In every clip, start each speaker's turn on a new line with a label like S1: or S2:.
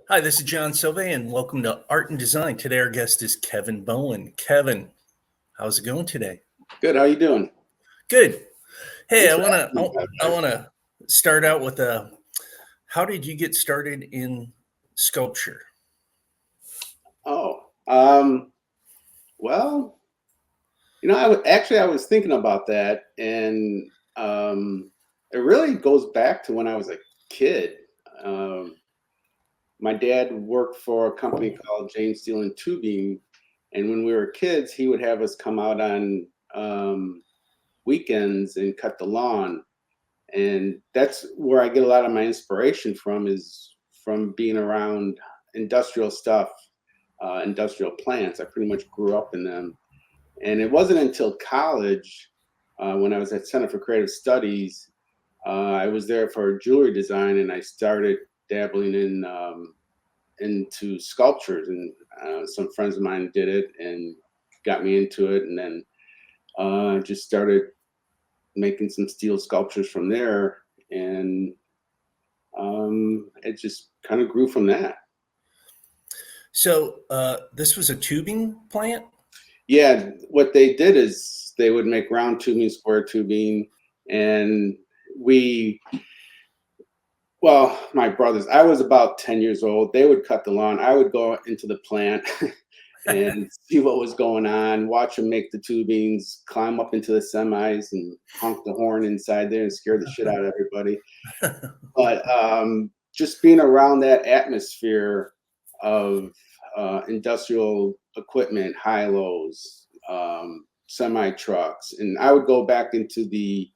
S1: Hi, this is John Sauve, and welcome to Art and Design. Today, our guest is Kevin Bowen. Kevin, how's it going today?
S2: Good. How you doing?
S1: Good. Hey,
S2: Thanks
S1: I
S2: for
S1: wanna
S2: asking me about
S1: I
S2: that.
S1: wanna start out with a. How did you get started in sculpture?
S2: Oh, um, well, I was thinking about that, and it really goes back to when I was a kid. Um, my dad worked for a company called James Steel and Tubing, and when we were kids, he would have us come out on weekends and cut the lawn, and that's where I get a lot of my inspiration from is from being around industrial stuff, industrial plants. I pretty much grew up in them, and it wasn't until college when I was at Center for Creative Studies. I was there for jewelry design, and I started dabbling into sculptures, and some friends of mine did it and got me into it, and then just started making some steel sculptures from there, and it just kind of grew from that.
S1: So, this was a tubing plant.
S2: Yeah, what they did is they would make round tubing, square tubing, and we, well, my brothers, I was about 10 years old. They would cut the lawn. I would go into the plant and see what was going on, watch them make the tubings, climb up into the semis and honk the horn inside there and scare the shit out of everybody. But just being around that atmosphere of industrial equipment, high-lows, semi trucks, and I would go back into the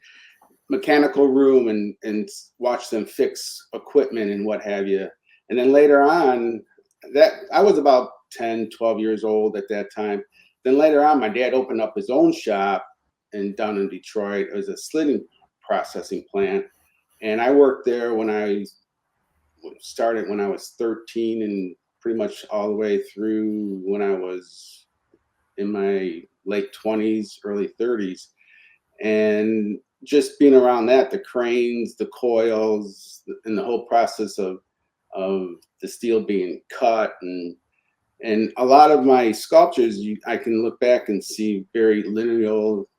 S2: mechanical room and watch them fix equipment and what have you. And then later on, that I was about 10, 12 years old at that time. Then later on, my dad opened up his own shop down in Detroit. It was a slitting processing plant, and I worked there when I started when I was 13 and pretty much all the way through when I was in my late 20s, early 30s. And just being around that, the cranes, the coils, and the whole process of the steel being cut, and a lot of my sculptures, I can look back and see very lineal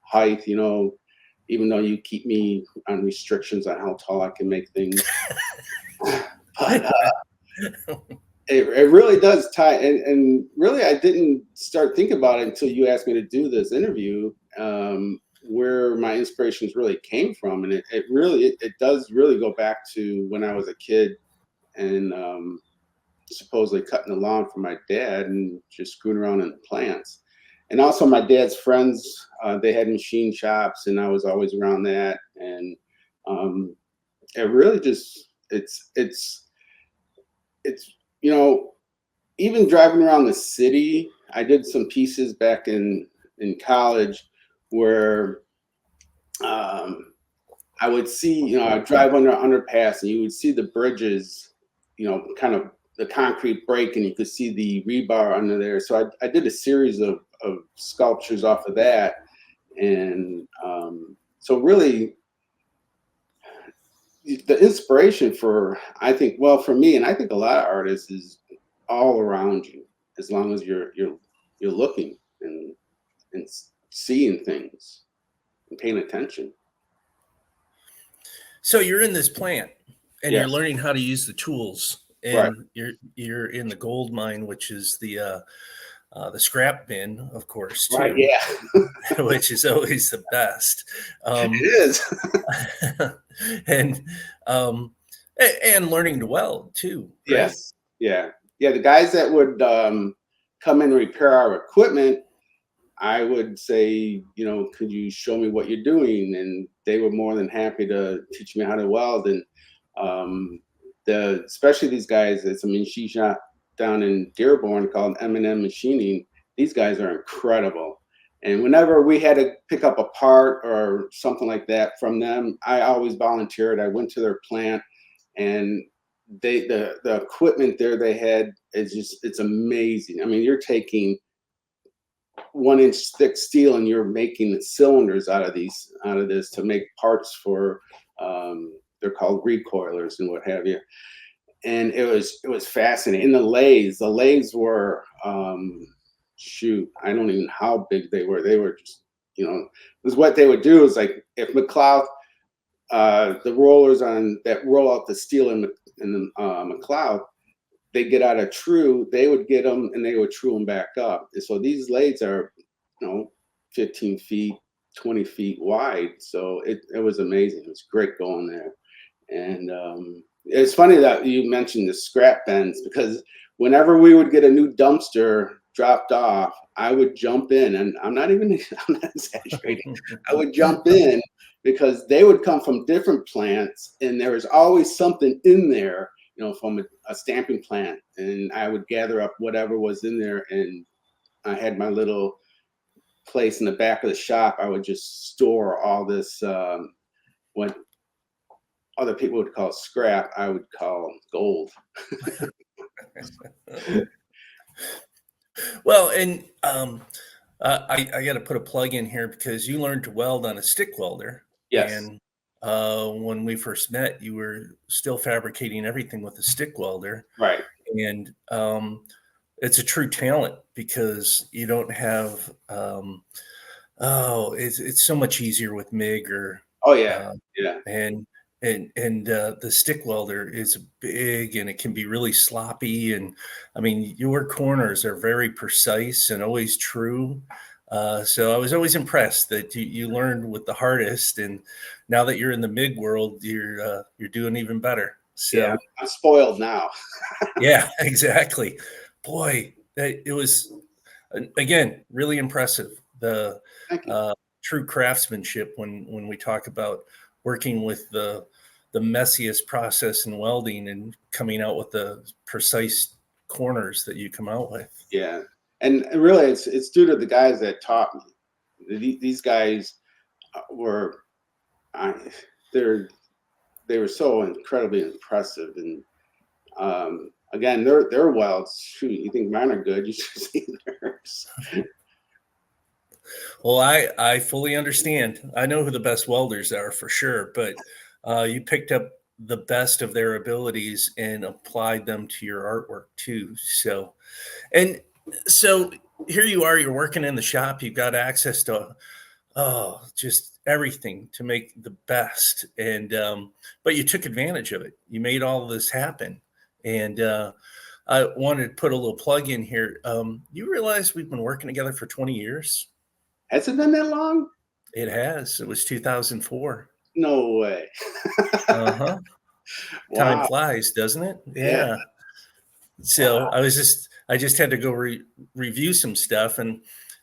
S2: height. Even though you keep me on restrictions on how tall I can make things, but it really does tie. And really, I didn't start thinking about it until you asked me to do this interview. Where my inspirations really came from, and it does really go back to when I was a kid and supposedly cutting the lawn for my dad and just screwing around in the plants. And also my dad's friends, they had machine shops, and I was always around that. And it really just it's even driving around the city. I did some pieces back in college where I would see, I'd drive under an underpass and you would see the bridges, kind of the concrete break, and you could see the rebar under there. So I did a series of sculptures off of that. And so really the inspiration for, I think, well, for me, and I think a lot of artists, is all around you, as long as you're looking and seeing things and paying attention.
S1: So you're in this plant, and you're
S2: Yes.
S1: learning how to use the tools,
S2: Right.
S1: and you're in the gold mine, which is the scrap bin, of course,
S2: Right.
S1: too,
S2: Yeah.
S1: which is always the best.
S2: It
S1: Um,
S2: is.
S1: and and learning to weld too, right?
S2: Yes. Yeah. Yeah. The guys that would come in and repair our equipment, I would say, could you show me what you're doing? And they were more than happy to teach me how to weld. And especially these guys, it's a machine shop down in Dearborn called M&M Machining. These guys are incredible. And whenever we had to pick up a part or something like that from them, I always volunteered. I went to their plant, and the equipment there they had is it's amazing. I mean, you're taking 1 inch thick steel and you're making cylinders out of this to make parts for they're called recoilers and what have you. and it was fascinating. And the lathes were shoot, I don't even know how big they were. They were just, because what they would do is like if McLeod, the rollers on that roll out the steel in the McLeod, they get out of true, they would get them and they would true them back up. And so these lathes are, 15 feet, 20 feet wide. So it was amazing. It was great going there. And it's funny that you mentioned the scrap bins, because whenever we would get a new dumpster dropped off, I would jump in, and I'm not exaggerating. I would jump in because they would come from different plants, and there was always something in there, from a stamping plant, and I would gather up whatever was in there, and I had my little place in the back of the shop. I would just store all this, what other people would call scrap, I would call gold.
S1: Well, and I got to put a plug in here because you learned to weld on a stick welder.
S2: Yes.
S1: And when we first met, you were still fabricating everything with a stick welder.
S2: Right.
S1: And it's a true talent because you don't have, it's so much easier with MIG or.
S2: Oh, yeah. Yeah.
S1: And the stick welder is big and it can be really sloppy. And I mean, your corners are very precise and always true. So I was always impressed that you learned with the hardest. And now that you're in the MIG world, you're doing even better. So
S2: yeah, I'm spoiled now.
S1: Yeah, exactly. Boy, it was, again, really impressive. The true craftsmanship when we talk about working with the messiest process in welding and coming out with the precise corners that you come out with.
S2: Yeah. And really it's due to the guys that taught me. These guys were, they were so incredibly impressive. And again, their welds, shoot, you think mine are good, you should see theirs.
S1: Well, I fully understand. I know who the best welders are for sure, but you picked up the best of their abilities and applied them to your artwork too. So here you are, you're working in the shop, you've got access to just everything to make the best. And but you took advantage of it. You made all of this happen. And I wanted to put a little plug in here. You realize we've been working together for 20 years?
S2: Has it been that long?
S1: It has. It was 2004.
S2: No way.
S1: Uh-huh.
S2: Wow.
S1: Time flies, doesn't it? Yeah. So wow. I just had to go review some stuff, and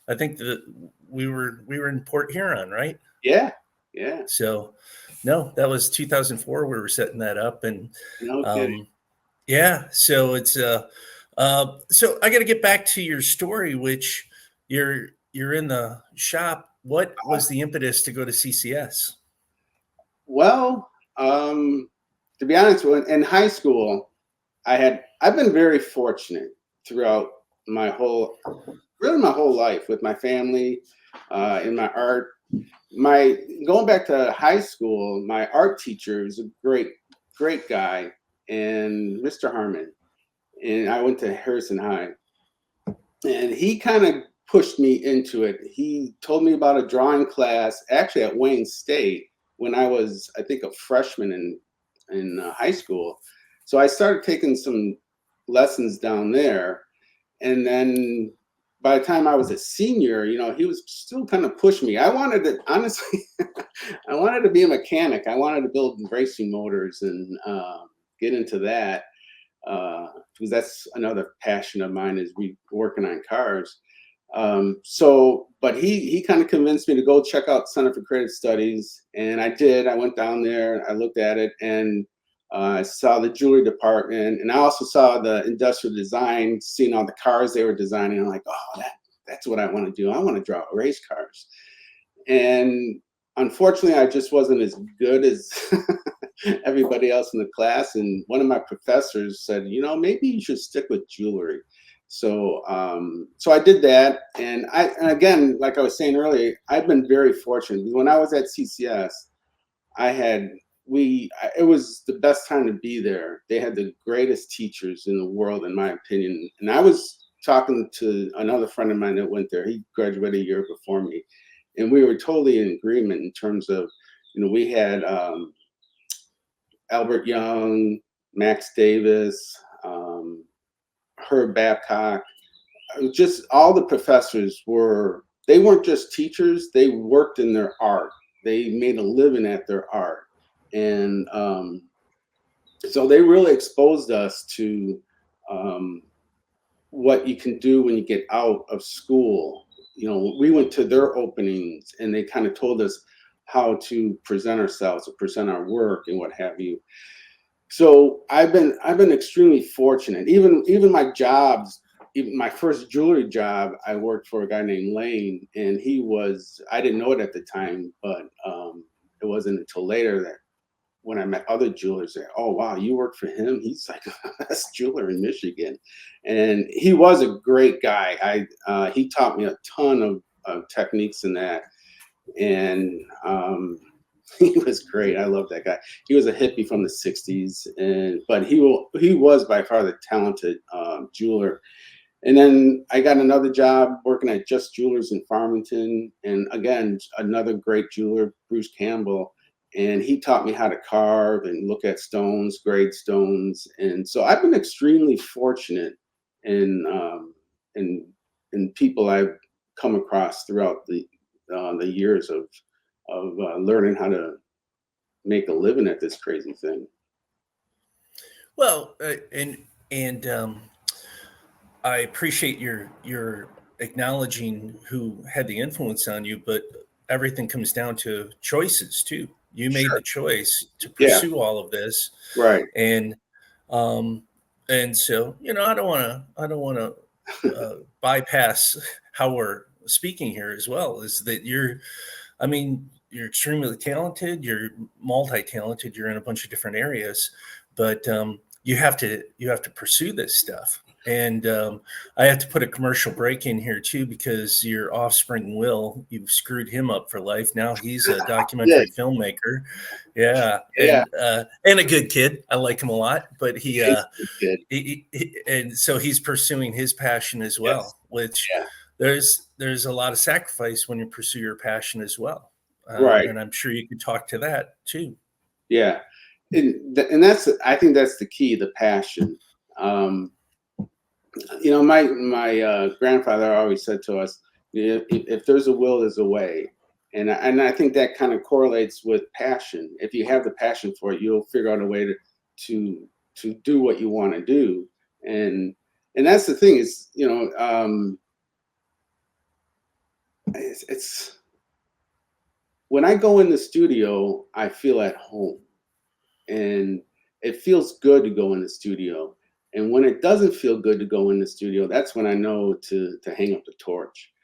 S1: I think that we were in Port Huron, right?
S2: Yeah. Yeah.
S1: So no, that was 2004. We were setting that up, and
S2: no kidding.
S1: Yeah. So it's so I got to get back to your story, which you're in the shop. What was the impetus to go to CCS?
S2: Well, to be honest, in high school, I've been very fortunate throughout my whole life with my family, in my art. Going back to high school, my art teacher was a great guy, and Mr. Harmon, and I went to Harrison High, and he kind of pushed me into it. He told me about a drawing class actually at Wayne State when I was, I think, a freshman in high school. So I started taking some lessons down there, and then by the time I was a senior, he was still kind of pushing me. I wanted to, honestly, I wanted to be a mechanic. I wanted to build racing motors and get into that, because that's another passion of mine, is working on cars. But he kind of convinced me to go check out Center for Creative Studies, and I did. I went down there, I looked at it, and I saw the jewelry department, and I also saw the industrial design, seeing all the cars they were designing. I'm like, oh, that's what I want to do. I want to draw race cars. And unfortunately, I just wasn't as good as everybody else in the class. And one of my professors said, maybe you should stick with jewelry. So I did that. And again, like I was saying earlier, I've been very fortunate. When I was at CCS, I had it was the best time to be there. They had the greatest teachers in the world, in my opinion. And I was talking to another friend of mine that went there. He graduated a year before me, and we were totally in agreement in terms of, we had Albert Young, Max Davis, Herb Babcock. Just all the professors they weren't just teachers, they worked in their art. They made a living at their art. And so they really exposed us to what you can do when you get out of school. We went to their openings and they kind of told us how to present ourselves, or present our work and what have you. So I've been extremely fortunate. Even my jobs, even my first jewelry job, I worked for a guy named Lane, and I didn't know it at the time, but it wasn't until later that when I met other jewelers, that, oh wow, you work for him? He's like the best jeweler in Michigan, and he was a great guy. He taught me a ton of techniques in that, and he was great. I love that guy. He was a hippie from the '60s, but he was by far the talented jeweler. And then I got another job working at Just Jewelers in Farmington, and again, another great jeweler, Bruce Campbell, and he taught me how to carve and look at stones, grade stones. And so I've been extremely fortunate in people I've come across throughout the years of learning how to make a living at this crazy thing.
S1: Well, and I appreciate your acknowledging who had the influence on you, but everything comes down to choices too. You made
S2: Sure.
S1: the choice to
S2: Yeah.
S1: pursue all of this,
S2: Right.
S1: and so I don't want to bypass how we're speaking here as well. Is that you're extremely talented, you're multi-talented, you're in a bunch of different areas, but you have to pursue this stuff. And I have to put a commercial break in here too, because your offspring, Will, you've screwed him up for life. Now he's a documentary filmmaker. Yeah.
S2: Yeah.
S1: And a good kid. I like him a lot, but
S2: Good.
S1: and so he's pursuing his passion as well,
S2: Yes.
S1: which
S2: Yeah.
S1: there's a lot of sacrifice when you pursue your passion as well.
S2: Right.
S1: And I'm sure you could talk to that too.
S2: Yeah. And I think that's the key, the passion. My grandfather always said to us, if there's a will, there's a way. And I think that kind of correlates with passion. If you have the passion for it, you'll figure out a way to do what you want to do. And that's the thing is, it's when I go in the studio, I feel at home, and it feels good to go in the studio. And when it doesn't feel good to go in the studio, that's when I know to hang up the torch.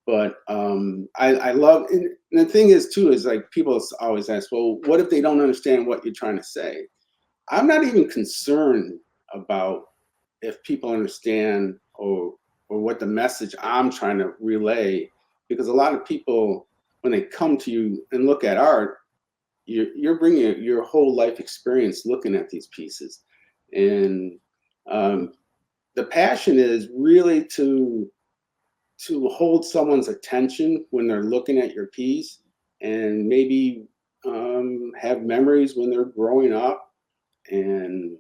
S2: But I love, and the thing is too, is like people always ask, well, what if they don't understand what you're trying to say? I'm not even concerned about if people understand or what the message I'm trying to relay, because a lot of people, when they come to you and look at art, you're bringing your whole life experience looking at these pieces, and the passion is really to hold someone's attention when they're looking at your piece, and maybe have memories when they're growing up. And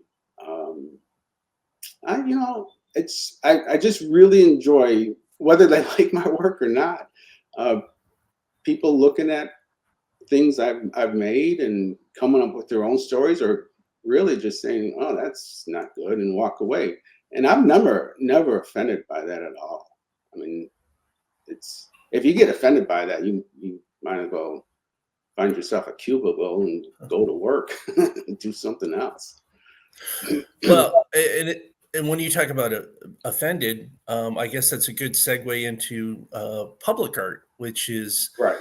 S2: I just really enjoy, whether they like my work or not, people looking at things I've made and coming up with their own stories, or really just saying, "Oh, that's not good," and walk away. And I'm never offended by that at all. I mean, it's if you get offended by that, you might as well find yourself a cubicle and go to work and do something else.
S1: Well, and when you talk about offended, I guess that's a good segue into public art, which is
S2: Right.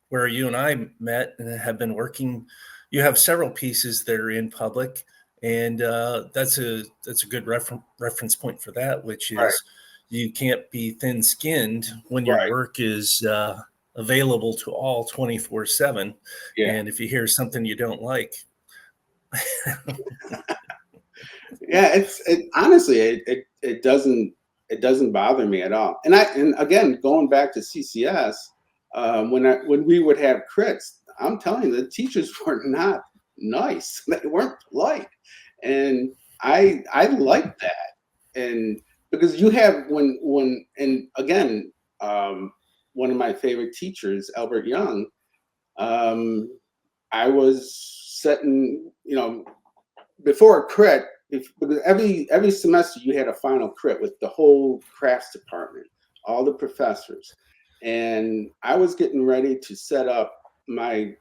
S1: where you and I met and have been working. You have several pieces that are in public, and that's a good reference point for that, which
S2: Right.
S1: is you can't be thin-skinned when your
S2: Right.
S1: work is available to all 24/7.
S2: Yeah.
S1: And if you hear something you don't like,
S2: Yeah, honestly, it doesn't bother me at all. And again, going back to CCS, when we would have crits, I'm telling you, the teachers were not nice. They weren't polite, and I like that. And because you have and again, one of my favorite teachers, Albert Young, um, I was setting, before a crit, because every semester you had a final crit with the whole crafts department, all the professors, and I was getting ready to set up my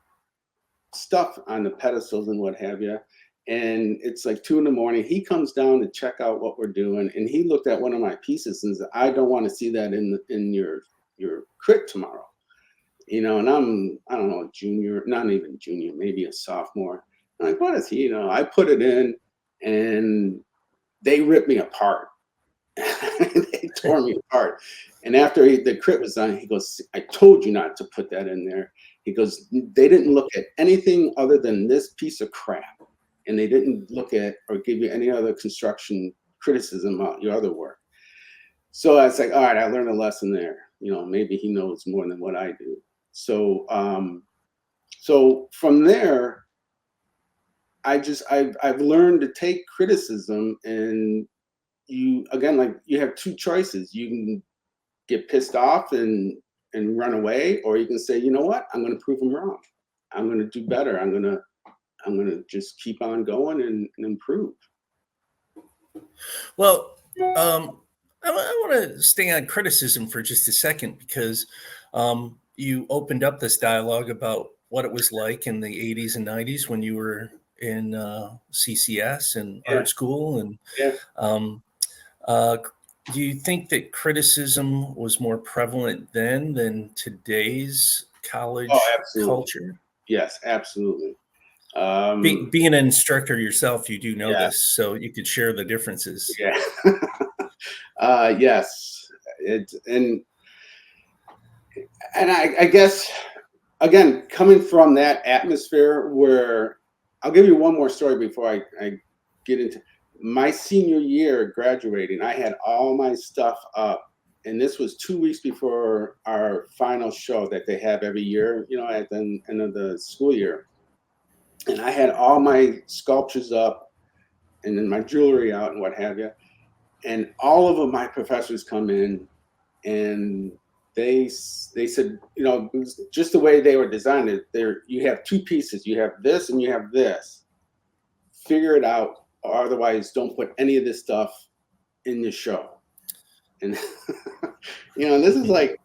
S2: stuff on the pedestals and what have you. And it's like 2 in the morning. He comes down to check out what we're doing, and he looked at one of my pieces and said, "I don't want to see that in your crit tomorrow." And I don't know, a junior, not even junior, maybe a sophomore. I'm like, what is he? I put it in, and they ripped me apart. They tore me apart. And after the crit was done, he goes, "I told you not to put that in there." He goes, "They didn't look at anything other than this piece of crap. And they didn't look at or give you any other construction criticism about your other work." So I was like, all right, I learned a lesson there. Maybe he knows more than what I do. So from there, I've learned to take criticism, and you have two choices. You can get pissed off and run away, or you can say, you know what, I'm going to prove them wrong. I'm going to do better. I'm going to just keep on going and improve.
S1: well, I want to stay on criticism for just a second because you opened up this dialogue about what it was like in the 80s and 90s when you were in CCS and
S2: Yeah,
S1: art school. And
S2: yeah.
S1: um, uh, do you think that criticism was more prevalent then than today's
S2: Oh,
S1: college
S2: absolutely.
S1: culture?
S2: Yes, absolutely. Um,
S1: Being an instructor yourself, you do know
S2: yeah,
S1: this, so you could share the differences.
S2: yeah. Yes, and I guess, again, coming from that atmosphere where, I'll give you one more story before I get into my senior year graduating. I had all my stuff up, and this was 2 weeks before our final show that they have every year, at the end of the school year. And I had all my sculptures up, and then my jewelry out and what have you. And all of my professors come in, and they said, just the way they were designed, there you have two pieces. You have this and you have this. Figure it out, or otherwise don't put any of this stuff in the show. And this is like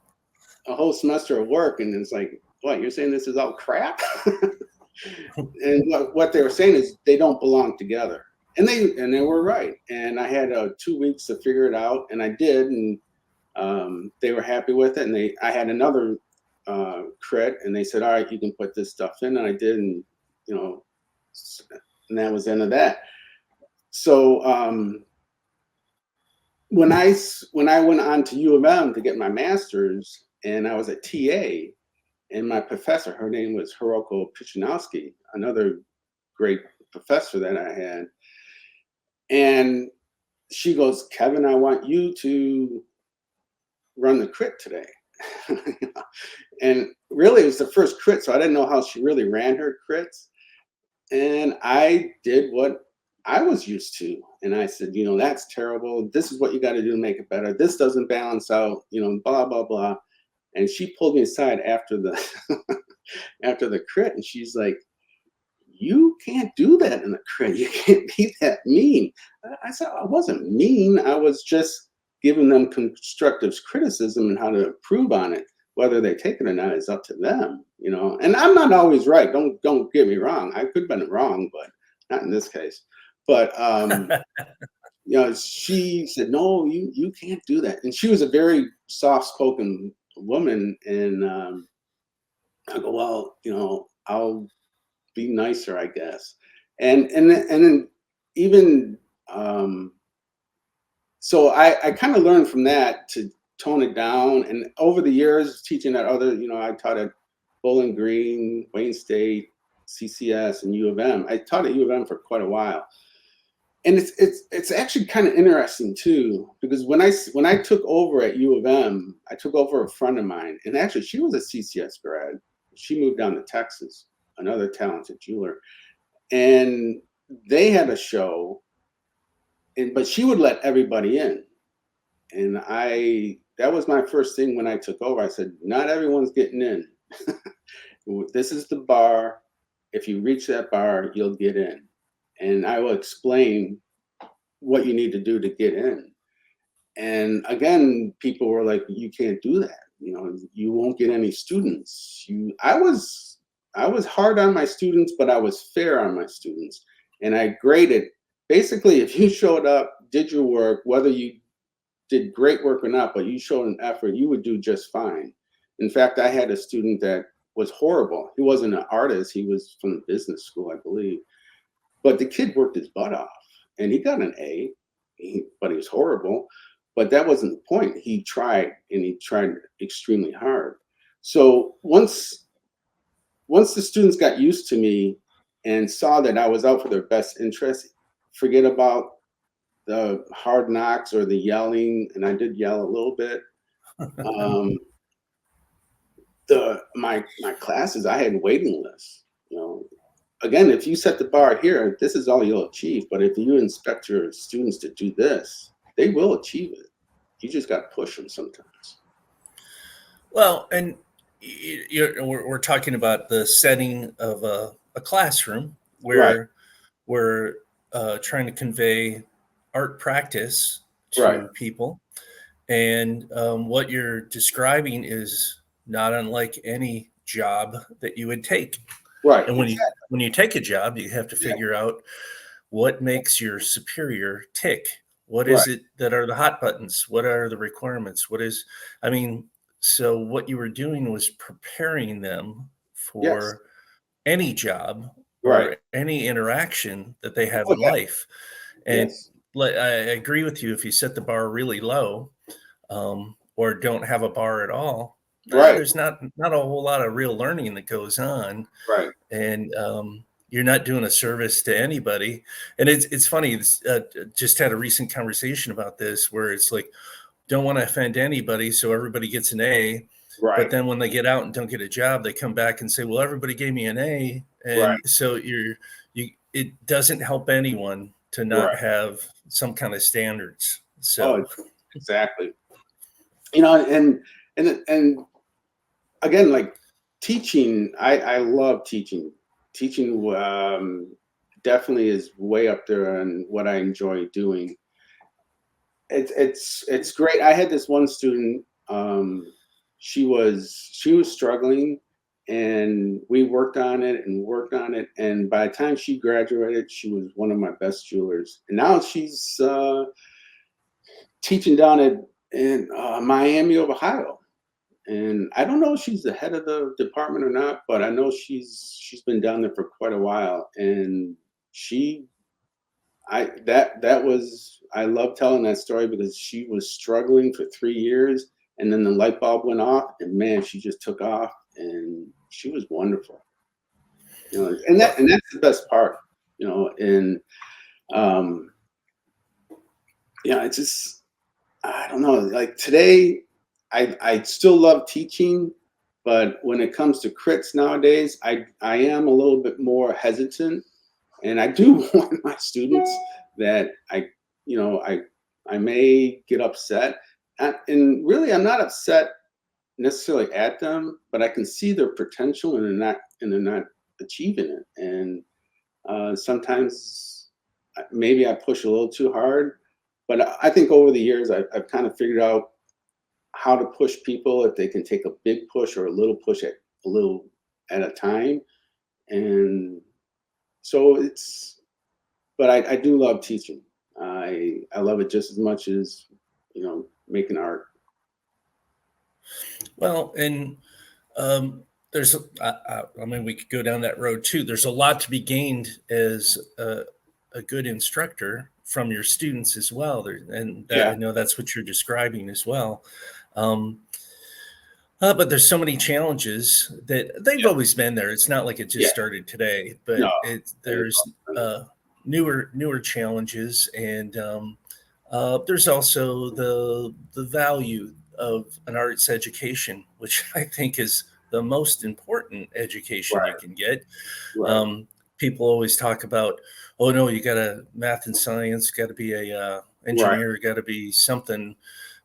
S2: a whole semester of work, and it's like, what, you're saying this is all crap? And what they were saying is they don't belong together. And they were right. And I had 2 weeks to figure it out, and I did, and they were happy with it. And I had another crit, and they said, all right, you can put this stuff in, and I did, and and that was the end of that. So when I went on to U of M to get my master's, and I was a TA, and my professor, her name was Hiroko Pichinowski, another great professor that I had, and she goes, "Kevin, I want you to run the crit today." And really, it was the first crit, so I didn't know how she really ran her crits. And I did what I was used to. And I said, that's terrible. This is what you got to do to make it better. This doesn't balance out, blah, blah, blah. And she pulled me aside after the after the crit, and she's like, "You can't do that in the crit. You can't be that mean." I said, "I wasn't mean. I was just giving them constructive criticism and how to improve on it. Whether they take it or not is up to them, And I'm not always right. Don't get me wrong. I could have been wrong, but not in this case. But she said, "No, you can't do that." And she was a very soft-spoken woman, and I go, "Well, I'll be nicer, I guess." And then even so I kind of learned from that tone it down. And over the years, teaching at other, I taught at Bowling Green, Wayne State, CCS, and U of M. I taught at U of M for quite a while, and it's actually kind of interesting too, because when I took over at U of M, I took over a friend of mine, and actually she was a CCS grad. She moved down to Texas, another talented jeweler, and they had a show, but she would let everybody in, and that was my first thing when I took over. I said, not everyone's getting in. This is the bar. If you reach that bar, you'll get in. And I will explain what you need to do to get in. And again, people were like, you can't do that. You won't get any students. I was hard on my students, but I was fair on my students. And I graded. Basically, if you showed up, did your work, whether you did great work or not, but you showed an effort, you would do just fine. In fact, I had a student that was horrible. He wasn't an artist. He was from the business school, I believe. But the kid worked his butt off, and he got an A, but he was horrible. But that wasn't the point. He tried, and he tried extremely hard. So once the students got used to me and saw that I was out for their best interest, forget about the hard knocks or the yelling, and I did yell a little bit. My classes, I had waiting lists. Again, if you set the bar here, this is all you'll achieve. But if you expect your students to do this, they will achieve it. You just got to push them sometimes.
S1: Well, and we're talking about the setting of a classroom where
S2: Right.
S1: we're trying to convey art practice to
S2: Right.
S1: people. And what you're describing is not unlike any job that you would take.
S2: Right.
S1: And when you take a job, you have to
S2: Yeah.
S1: figure out what makes your superior tick. What
S2: Right.
S1: is it that are the hot buttons? What are the requirements? So what you were doing was preparing them
S2: Yes.
S1: for any job
S2: Right.
S1: or any interaction that they have
S2: Oh,
S1: in
S2: yeah.
S1: life. And
S2: Yes.
S1: I agree with you. If you set the bar really low, or don't have a bar at all,
S2: Right.
S1: there's not a whole lot of real learning that goes on,
S2: Right.
S1: and you're not doing a service to anybody. And it's funny. Just had a recent conversation about this where it's like, don't want to offend anybody, so everybody gets an A. But
S2: Right.
S1: then when they get out and don't get a job, they come back and say, "Well, everybody gave me an A,"
S2: Right.
S1: and so it doesn't help anyone to not
S2: Right.
S1: have some kind of standards.
S2: Oh,
S1: So
S2: exactly. And again, like teaching, I love teaching. Teaching definitely is way up there on what I enjoy doing. It's great. I had this one student. She was struggling, and we worked on it and worked on it. And by the time she graduated, she was one of my best jewelers. And now she's teaching down in Miami, Ohio. And I don't know if she's the head of the department or not, but I know she's been down there for quite a while. And she that was I love telling that story because she was struggling for 3 years, and then the light bulb went off, and man, she just took off, and she was wonderful. And that's the best part, and um, it's just I don't know. Like today, I still love teaching, but when it comes to crits nowadays, I am a little bit more hesitant, and I do want my students that I may get upset, and really I'm not upset necessarily at them, but I can see their potential and they're not achieving it, and sometimes maybe I push a little too hard. But I think over the years, I've kind of figured out how to push people if they can take a big push or a little push at a time. And so but I do love teaching. I love it just as much as, making art.
S1: well, and there's we could go down that road too. There's a lot to be gained as a good instructor from your students as well. And that,
S2: Yeah.
S1: I know that's what you're describing as well. Um, but there's so many challenges that they've
S2: Yeah.
S1: always been there. It's not like it just
S2: Yeah.
S1: started today,
S2: No.
S1: but
S2: They've
S1: there's
S2: all been-
S1: newer challenges, and there's also the value of an arts education, which I think is the most important education you
S2: Right.
S1: can get.
S2: Right.
S1: Um, People always talk about, oh no, you got to math and science, got to be a
S2: Right.
S1: engineer, got to be something.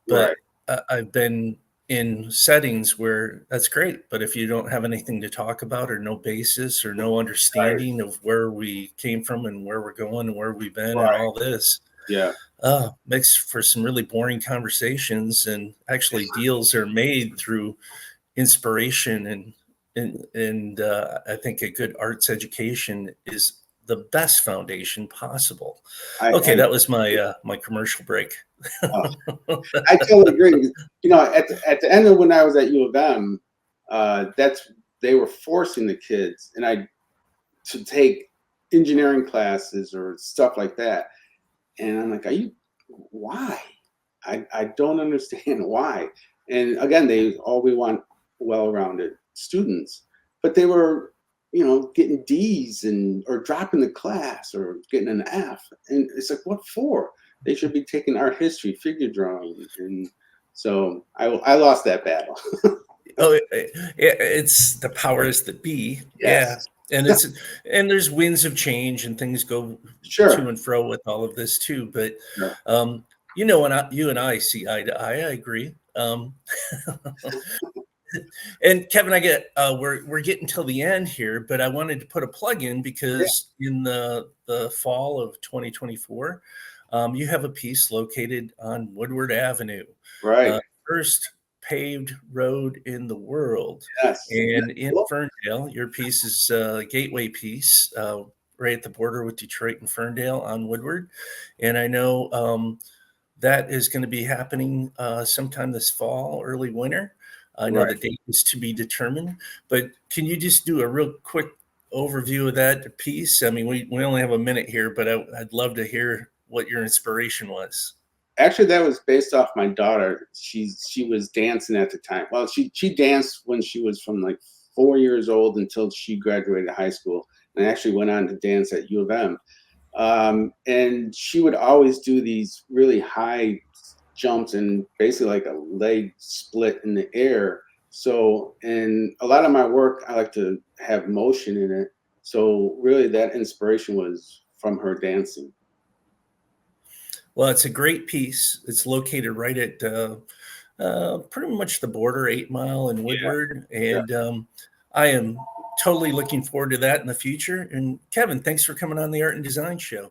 S2: Right.
S1: But I've been in settings where that's great, but if you don't have anything to talk about, or no basis, or no
S2: Right.
S1: understanding of where we came from and where we're going and where we've been and
S2: Right.
S1: all this,
S2: Yeah.
S1: makes for some really boring conversations. And actually, deals are made through inspiration, and I think a good arts education is the best foundation possible. Okay,
S2: I
S1: that was my commercial break.
S2: uh, I totally agree. You know, at the end of when I was at U of M, that's they were forcing the kids and I to take engineering classes or stuff like that. And I'm like, are you why? I don't understand why. And again, they all we want well-rounded students, but they were, you know, getting D's and or dropping the class or getting an F. And it's like, what for? They should be taking art history, figure drawing, and so I lost that battle.
S1: Oh, it's the powers that be. Yeah.
S2: Yes,
S1: And there's winds of change, and things go to
S2: sure,
S1: and fro with all of this too. But
S2: sure.
S1: um, you and I see eye to eye. I agree. And Kevin, I get we're getting till the end here, but I wanted to put a plug in
S2: Yeah,
S1: because in the fall of 2024, you have a piece located on Woodward Avenue,
S2: right.
S1: uh, first paved road in the world,
S2: Yes.
S1: and
S2: That's
S1: in
S2: cool.
S1: Ferndale, your piece is a gateway piece, right at the border with Detroit and Ferndale on Woodward, and I know that is going to be happening sometime this fall, early winter. I know
S2: Right.
S1: the date is to be determined, but can you just do a real quick overview of that piece? I mean, we only have a minute here, but I'd love to hear what your inspiration was.
S2: Actually, that was based off my daughter. She was dancing at the time. Well, she danced when she was from like 4 years old until she graduated high school, and actually went on to dance at U of M. And she would always do these really high jumps and basically like a leg split in the air. So, in a lot of my work, I like to have motion in it. So, really, that inspiration was from her dancing.
S1: Well, it's a great piece. It's located right at pretty much the border, 8 Mile and
S2: Yeah.
S1: Woodward,
S2: Yeah.
S1: and I am totally looking forward to that in the future. And Kevin, thanks for coming on the Art and Design Show.